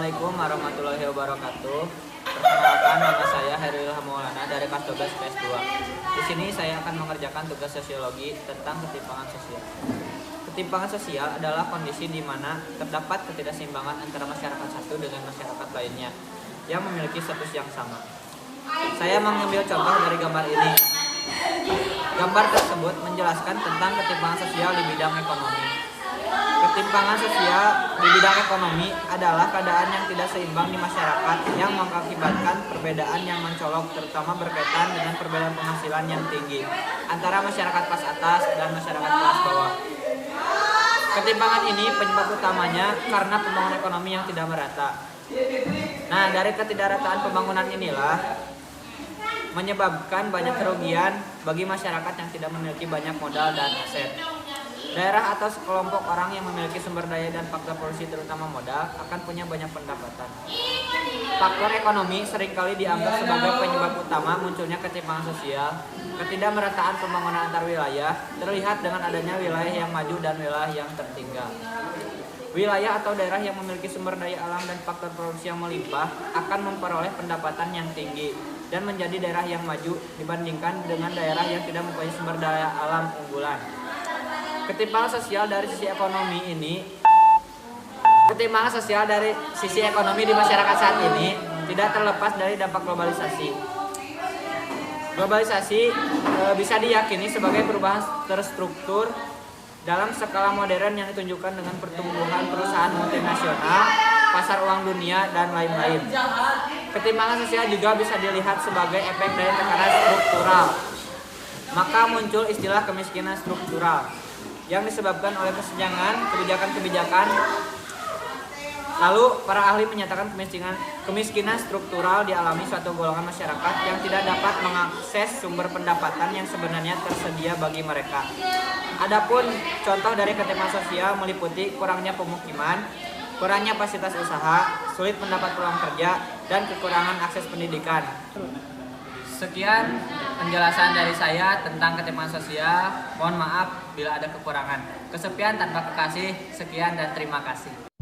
Assalamualaikum warahmatullahi wabarakatuh. Perkenalkan, nama saya Hairil Maulana dari kelas 12 PS 2. Di sini saya akan mengerjakan tugas sosiologi tentang ketimpangan sosial. Ketimpangan sosial adalah kondisi di mana terdapat ketidakseimbangan antara masyarakat satu dengan masyarakat lainnya yang memiliki status yang sama. Saya mengambil contoh dari gambar ini. Gambar tersebut menjelaskan tentang ketimpangan sosial di bidang ekonomi. Ketimpangan sosial di bidang ekonomi adalah keadaan yang tidak seimbang di masyarakat yang mengakibatkan perbedaan yang mencolok, terutama berkaitan dengan perbedaan penghasilan yang tinggi antara masyarakat kelas atas dan masyarakat kelas bawah. Ketimpangan ini penyebab utamanya karena pembangunan ekonomi yang tidak merata. Nah, dari ketidakrataan pembangunan inilah menyebabkan banyak kerugian bagi masyarakat yang tidak memiliki banyak modal dan aset. Daerah atau sekelompok orang yang memiliki sumber daya dan faktor produksi terutama modal akan punya banyak pendapatan. Faktor ekonomi seringkali dianggap sebagai penyebab utama munculnya ketimpangan sosial. Ketidakmerataan pembangunan antar wilayah terlihat dengan adanya wilayah yang maju dan wilayah yang tertinggal. Wilayah atau daerah yang memiliki sumber daya alam dan faktor produksi yang melimpah akan memperoleh pendapatan yang tinggi dan menjadi daerah yang maju dibandingkan dengan daerah yang tidak mempunyai sumber daya alam unggulan. Ketimpangan sosial dari sisi ekonomi di masyarakat saat ini tidak terlepas dari dampak globalisasi. Globalisasi bisa diyakini sebagai perubahan terstruktur dalam skala modern yang ditunjukkan dengan pertumbuhan perusahaan multinasional, pasar uang dunia, dan lain-lain. Ketimpangan sosial juga bisa dilihat sebagai efek dari tekanan struktural. Maka muncul istilah kemiskinan struktural yang disebabkan oleh kesenjangan kebijakan-kebijakan. Lalu para ahli menyatakan kemiskinan struktural dialami suatu golongan masyarakat yang tidak dapat mengakses sumber pendapatan yang sebenarnya tersedia bagi mereka. Adapun contoh dari ketimpangan sosial meliputi kurangnya pemukiman, kurangnya fasilitas usaha, sulit mendapat peluang kerja, dan kekurangan akses pendidikan. Sekian penjelasan dari saya tentang ketimpangan sosial. Mohon maaf bila ada kekurangan. Kesepian tanpa kekasih. Sekian dan terima kasih.